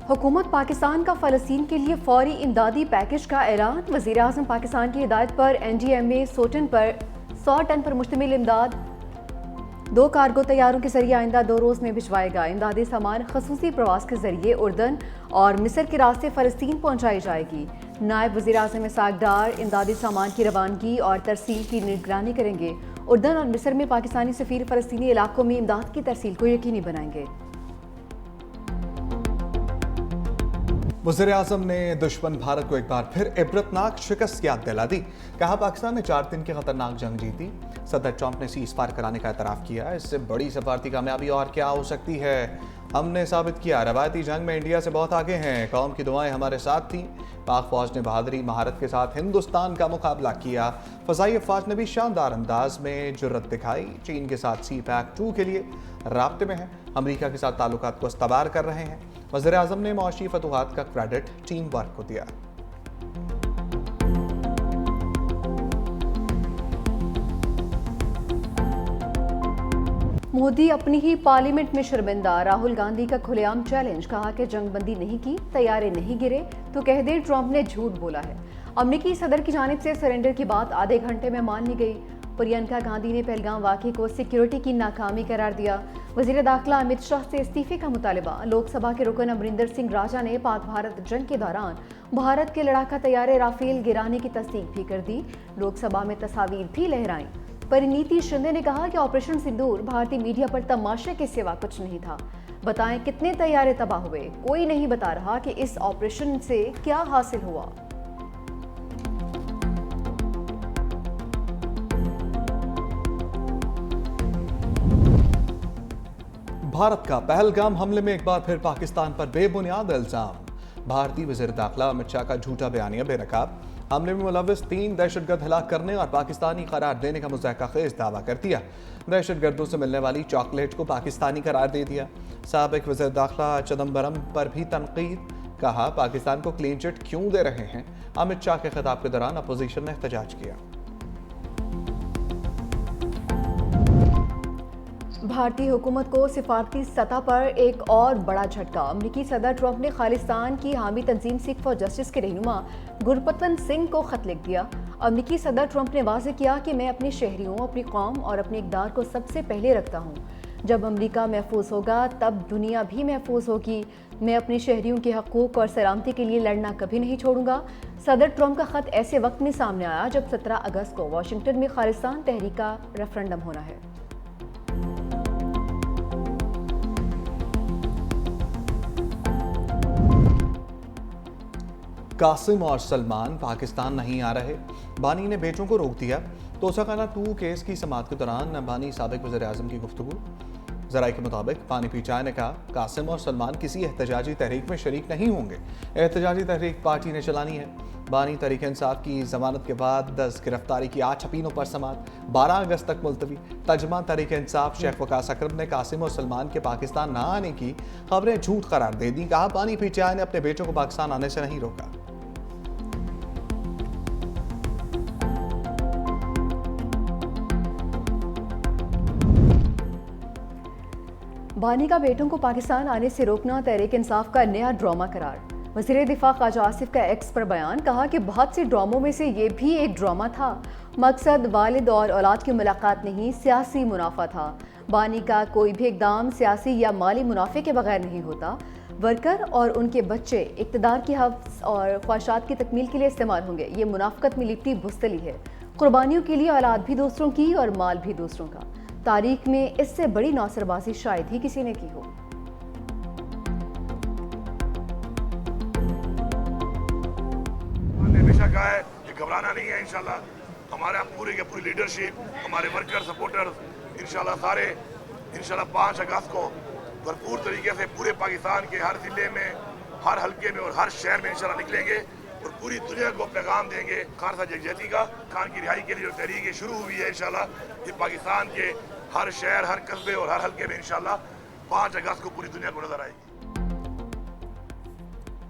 हुकूमत पाकिस्तान का फ़लस्तीन के लिए फौरी इमदादी पैकेज का ऐलान। वज़ीर आज़म पाकिस्तान की हिदायत पर NDMA 100 टन पर मुश्तमिल इमदाद 2 कार्गो तैयारों के जरिए आइंदा 2 रोज़ में भिजवाएगा। इमदादी सामान खसूसी प्रवास के जरिए उर्दन और मिस्र के रास्ते फ़लस्तीन पहुँचाई जाएगी। नायब वज़ीर आज़म इसहाक़ डार इमदादी सामान की रवानगी और तरसील की निगरानी करेंगे। उर्दन और मिस्र में पाकिस्तानी सफ़ीर फ़लस्तीनी इलाकों में इमदाद की तरसील को यकीनी बनाएंगे। वज़ीर आज़म ने दुश्मन भारत को एक बार फिर इबरतनाक शिकस्त याद दिला दी। कहा पाकिस्तान ने 4 दिन की खतरनाक जंग जीती। सदर ट्रंप ने सीज़ फायर कराने का एतराफ़ किया। इससे बड़ी सफारती कामयाबी और क्या हो सकती है। हमने साबित किया रवायती जंग में इंडिया से बहुत आगे हैं। कौम की दुआएं हमारे साथ थीं। पाक फौज ने बहादुरी महारत के साथ हिंदुस्तान का मुकाबला किया। फ़ज़ाई अफ़वाज ने भी शानदार अंदाज में जुर्रत दिखाई। चीन के साथ CPAC-2 के लिए राब्ते में है। अमरीका के साथ ताल्लुकात को इस्तबार कर रहे हैं। वज़ीर आज़म ने मौशी फतूहात का क्रेडिट टीम वर्क को दिया। मोदी अपनी ही पार्लियामेंट में शर्मिंदा। राहुल गांधी का खुलेआम चैलेंज। कहा कि जंगबंदी नहीं की, तैयारे नहीं गिरे तो कह दे ट्रंप ने झूठ बोला है। अमरीकी सदर की जानिब से सरेंडर की बात आधे घंटे में मान ली गई। प्रियंका गांधी ने पहलगाम वाक़े को सिक्योरिटी की नाकामी करार दिया। वज़ीर दाखिला अमित शाह से इस्तीफे का मुतालबा। लोकसभा के रुकन अमरिंदर सिंह राजा ने पाक भारत जंग के दौरान भारत के लड़ाका तैयारे राफेल गिराने की तस्दीक भी कर दी। लोकसभा में तस्वीर भी लहराई। परिणीति शिंदे ने कहा कि ऑपरेशन सिंदूर भारतीय मीडिया पर तमाशे के सिवा कुछ नहीं था। बताएं कितने तैयारे तबाह हुए। कोई नहीं बता रहा कि इस ऑपरेशन से क्या हासिल हुआ। भारत का पहलगाम हमले में एक बार फिर पाकिस्तान पर बेबुनियाद इल्जाम। भारतीय वज़ीर दाखिला अमित शाह का झूठा बयानिया बेनकाब। हमले में मुलव्विस 3 दहशतगर्द हलाक करने और पाकिस्तानी करार देने का मुज़ाहिरा-खेज़ दावा कर दिया। दहशतगर्दों से मिलने वाली चॉकलेट को पाकिस्तानी करार दे दिया। साबिक वज़ीर दाखिला चिदम्बरम पर भी तनकीद। कहा पाकिस्तान को क्लीन चिट क्यों दे रहे हैं। अमित शाह के खिताब के दौरान अपोजिशन ने एहतजाज किया। भारतीय हुकूमत को सिफारती सतह पर एक और बड़ा झटका। अमरीकी सदर ट्रंप ने खालिस्तान की हामी तंजीम सिख फॉर जस्टिस के रहनुमा गुरपतवंत सिंह को खत लिख दिया। अमरीकी सदर ट्रंप ने वाज़ेह किया कि मैं अपने शहरियों, अपनी कौम और अपने इक़दार को सबसे पहले रखता हूँ। जब अमरीका महफूज होगा तब दुनिया भी महफूज होगी। मैं अपने शहरियों के हकूक़ और सलामती के लिए लड़ना कभी नहीं छोड़ूंगा। सदर ट्रंप का खत ऐसे वक्त में सामने आया जब 17 अगस्त को वाशिंगटन में खालिस्तान तहरीक का रेफरेंडम होना है। कासिम और सलमान पाकिस्तान नहीं आ रहे। बानी ने बेटों को रोक दिया। तोशाखाना 2 केस की समाअत के दौरान बानी साबिक वज़ीर आज़म की गुफ्तगू। ज़राए के मुताबिक बानी पीचाय ने कहा कासिम और सलमान किसी एहतजाजी तहरीक में शरीक नहीं होंगे। एहतजाजी तहरीक पार्टी ने चलानी है। बानी तहरीक इंसाफ की जमानत के बाद 10 गिरफ्तारी की 8 अपीलों पर समाअत 12 अगस्त तक मुलतवी। तर्जुमान तहरीक इंसाफ शेख वकास अकरम ने कासिम और सलमान के पाकिस्तान न आने की खबरें झूठ करार दे दी। कहा बानी पीचाय ने अपने बेटों को पाकिस्तान आने से नहीं रोका। बानी का बेटों को पाकिस्तान आने से रोकना तहरीक इंसाफ का नया ड्रामा करार। वज़ीर दिफा ख्वाजा आसिफ का एक्स पर बयान। कहा कि बहुत से ड्रामों में से ये भी एक ड्रामा था। मकसद वालिद और औलाद की मुलाकात नहीं, सियासी मुनाफा था। बानी का कोई भी इक़दाम सियासी या माली मुनाफे के बगैर नहीं होता। वर्कर और उनके बच्चे इक़्तिदार की हव्स और ख्वाहिशात की तकमील के लिए इस्तेमाल होंगे। ये मुनाफ़क़त में लिपटी बुस्तली है। कुर्बानियों के लिए औलाद भी दूसरों की और माल भी दूसरों का। तारीख में इससे बड़ी नौसरबाजी शायद ही किसी ने की हो। हमने हमेशा कहा है कि घबराना नहीं है। इंशाल्लाह हमारा पूरी की पूरी लीडरशिप, हमारे वर्कर सपोर्टर इंशाल्लाह सारे 5 अगस्त को भरपूर तरीके से पूरे पाकिस्तान के हर जिले में, हर हल्के में और हर शहर में इंशाल्लाह निकलेंगे और पूरी दुनिया को पैगाम देंगे खान साहब यकजहती का। खान की रिहाई के लिए जो तहरीक शुरू हुई है इंशाल्लाह ये पाकिस्तान के हर शहर, हर कस्बे और हर हल्के में इंशाल्लाह 5 अगस्त को पूरी दुनिया को नजर आएगी।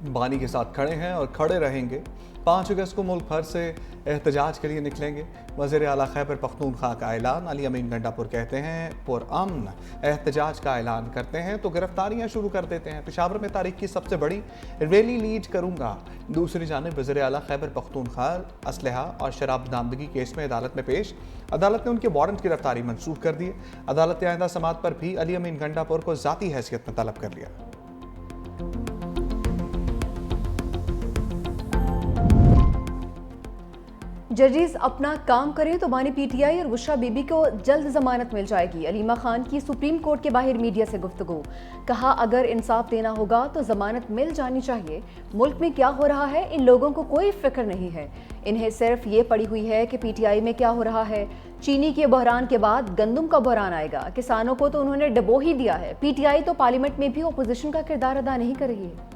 बानी के साथ खड़े हैं और खड़े रहेंगे। 5 अगस्त को मुल्क भर से एहतजाज के लिए निकलेंगे। वज़ीर आला खैबर पख्तूनख्वा का ऐलान। अली अमीन गंडापुर कहते हैं पुरअमन एहतजाज का ऐलान करते हैं तो गिरफ्तारियां शुरू कर देते हैं। पेशावर में तारीख की सबसे बड़ी रैली लीड करूंगा। दूसरी जानिब वज़ीर आला खैबर पख्तूनख्वा असलहा और शराब बरामदगी केस में अदालत में पेश। अदालत ने उनके वारंट की गिरफ्तारी मंसूख कर दी। अदालत ने आइंदा समात पर भी अली अमीन गंडापुर को ज़ाती हैसियत में तलब कर लिया। जजेस अपना काम करें तो बानी पीटीआई और बुशरा बीबी को जल्द जमानत मिल जाएगी। अलीमा खान की सुप्रीम कोर्ट के बाहर मीडिया से गुफ्तगू। कहा अगर इंसाफ देना होगा तो जमानत मिल जानी चाहिए। मुल्क में क्या हो रहा है इन लोगों को कोई फिक्र नहीं है। इन्हें सिर्फ ये पड़ी हुई है कि पीटीआई में क्या हो रहा है। चीनी के बहरान के बाद गंदम का बहरान आएगा। किसानों को तो उन्होंने डबो ही दिया है। पीटीआई तो पार्लियामेंट में भी अपोजिशन का किरदार अदा नहीं कर रही है।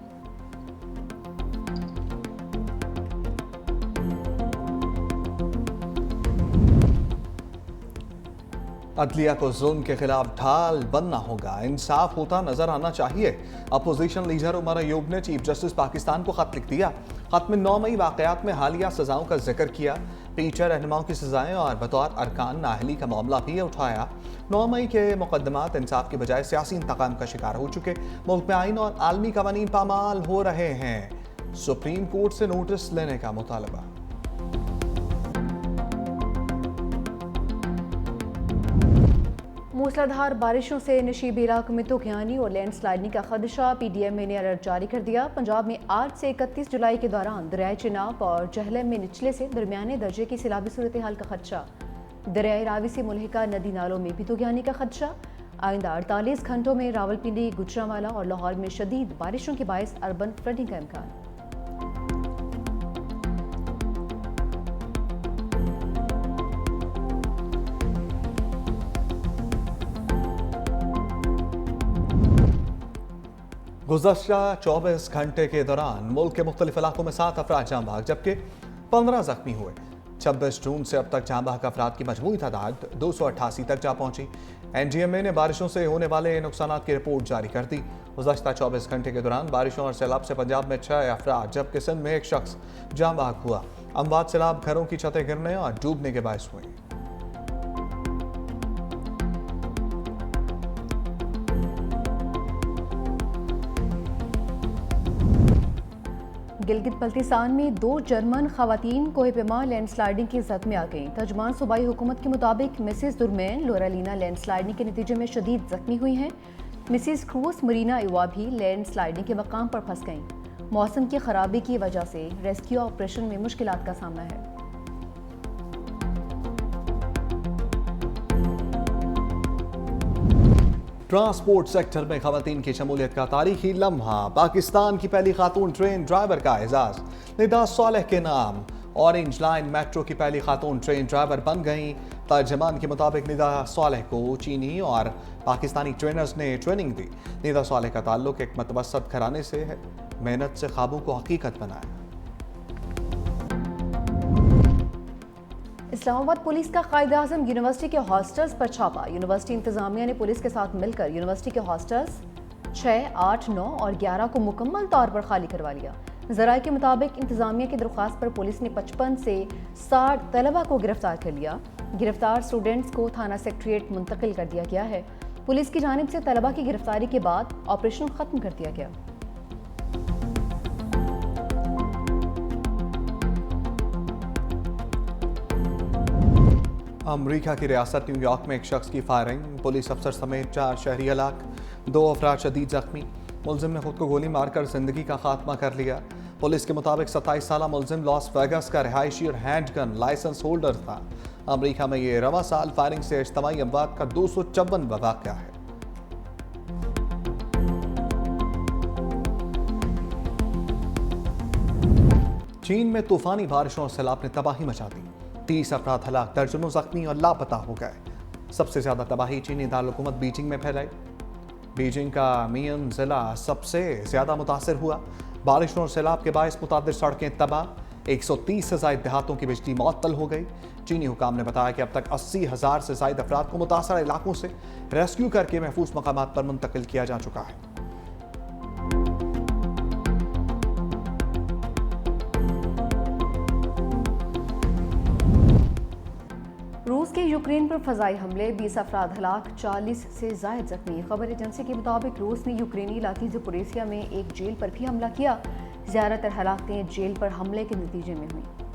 अदलिया को जुल्म के खिलाफ ढाल बनना होगा। इंसाफ होता नजर आना चाहिए। अपोजिशन लीडर उमर अयूब ने चीफ जस्टिस पाकिस्तान को खत लिख दिया। खत में 9 मई वाकयात में हालिया सजाओं का जिक्र किया। पीछे रहनुमाओं की सजाएं और बतौर अरकान नाअहली का मामला भी उठाया। 9 मई के मुकदमात इंसाफ के बजाय सियासी इंतकाम का शिकार हो चुके। मुल्क में आइन और आलमी कवानीन पामाल हो रहे हैं। सुप्रीम कोर्ट से नोटिस लेने का मुतालबा। मूसलाधार बारिशों से नशीबी इलाकों में तूफानी और लैंडस्लाइडिंग का खदशा। पीडीएमए ने अलर्ट जारी कर दिया। पंजाब में 8 से 31 जुलाई के दौरान दरियाए चिनाब और जहलम में निचले से दरमियाने दर्जे की सैलाबी सूरत हाल का खदशा। दरियाए रावी से मुल्हिका नदी नालों में भी तूफानी का खदशा। आइंदा 48 घंटों में रावलपिंडी, गुजरांवाला और लाहौर में शदीद बारिशों के बायस अर्बन फ्लडिंग का इम्कान। गुज़श्ता 24 घंटे के दौरान मुल्क के मुख्तलिफ इलाकों में 7 अफराद जाँ बहक जबकि 15 जख्मी हुए। 26 जून से अब तक जाँ बहक अफराद की मजमूई तादाद 288 तक जा पहुंची। एनजीएमए ने बारिशों से होने वाले नुकसानात की रिपोर्ट जारी कर दी। गुज़श्ता 24 घंटे के दौरान बारिशों और सैलाब से पंजाब में 6 अफराद जबकि सिंध में 1 शख्स जाँ बहक हुआ। अमवात सैलाब घरों की छतें गिरने और डूबने के बायस हुए। गिलगित बल्तिस्तान में 2 जर्मन खवातीन कोहे पेमा लैंडस्लाइडिंग की जद में आ गईं। तर्जुमान सूबाई हुकूमत के मुताबिक मिसिस दुरमैन लोरालीना लैंडस्लाइडिंग के नतीजे में शदीद जख्मी हुई हैं। मिसिस क्रूस मरीना युवा भी लैंडस्लाइडिंग के मकाम पर फंस गईं। मौसम की खराबी की वजह से रेस्क्यू ऑपरेशन में मुश्किलात का सामना है। ट्रांसपोर्ट सेक्टर में खवातीन की शमूलियत का तारीखी लम्हा। पाकिस्तान की पहली खातून ट्रेन ड्राइवर का एजाज निदा सालेह के नाम। ऑरेंज लाइन मेट्रो की पहली खातून ट्रेन ड्राइवर बन गई। तर्जमान के मुताबिक निदा सालेह को चीनी और पाकिस्तानी ट्रेनर्स ने ट्रेनिंग दी। निदा सालेह का ताल्लुक एक मतवसत घराने से है। मेहनत से ख्वाबों को हकीकत बनाया। इस्लामाबाद पुलिस का कायद-ए-आज़म यूनिवर्सिटी के हॉस्टल्स पर छापा। यूनिवर्सिटी इंतजामिया ने पुलिस के साथ मिलकर यूनिवर्सिटी के हॉस्टल्स 6, 8, 9 और 11 को मुकम्मल तौर पर खाली करवा लिया। ज़राए के मुताबिक इंतजामिया की दरख्वास्त पर पुलिस ने 55 से 60 तलबा को गिरफ्तार कर लिया। गिरफ्तार स्टूडेंट्स को थाना सेक्रेटेरिएट मुंतकिल कर दिया गया है। पुलिस की जानिब से तलबा की गिरफ्तारी के बाद ऑपरेशन खत्म कर दिया गया। अमरीका की रियासत न्यूयॉर्क में एक शख्स की फायरिंग। पुलिस अफसर समेत 4 शहरी हलाक, 2 अफराद शदीद जख्मी। मुलजिम ने खुद को गोली मारकर जिंदगी का खात्मा कर लिया। पुलिस के मुताबिक 27 साल मुलजिम लॉस वेगास का रिहायशी और हैंडगन लाइसेंस होल्डर था। अमरीका में ये रवा साल फायरिंग से इज्तमाई अमवात का 254वां वाक़या है। चीन में तूफानी बारिशों और सैलाब ने तबाही मचा दी। 30 अफराद हलाक, दर्जनों जख्मी और लापता हो गए। सबसे ज्यादा तबाही चीनी दारकूमत बीजिंग में फैलाई। बीजिंग का मियन जिला सबसे ज्यादा मुतासर हुआ। बारिशों और सैलाब के बायस मुतादिर सड़कें तबाह। 130 से ज्यादा देहातों की बिजली मुअत्तल हो गई। चीनी हुकाम ने बताया कि अब तक 80,000 से ज्यादा अफराद को मुतासर इलाकों से रेस्क्यू करके महफूज मकामात पर मुंतकिल किया जा चुका है। रूस के यूक्रेन पर फजाई हमले, 20 अफराद हलाक, 40 से जायद जख्मी। खबर एजेंसी के मुताबिक रूस ने यूक्रेनी इलाके ज़पोरिजिया में एक जेल पर भी हमला किया। ज़्यादातर हलाकतें जेल पर हमले के नतीजे में हुई।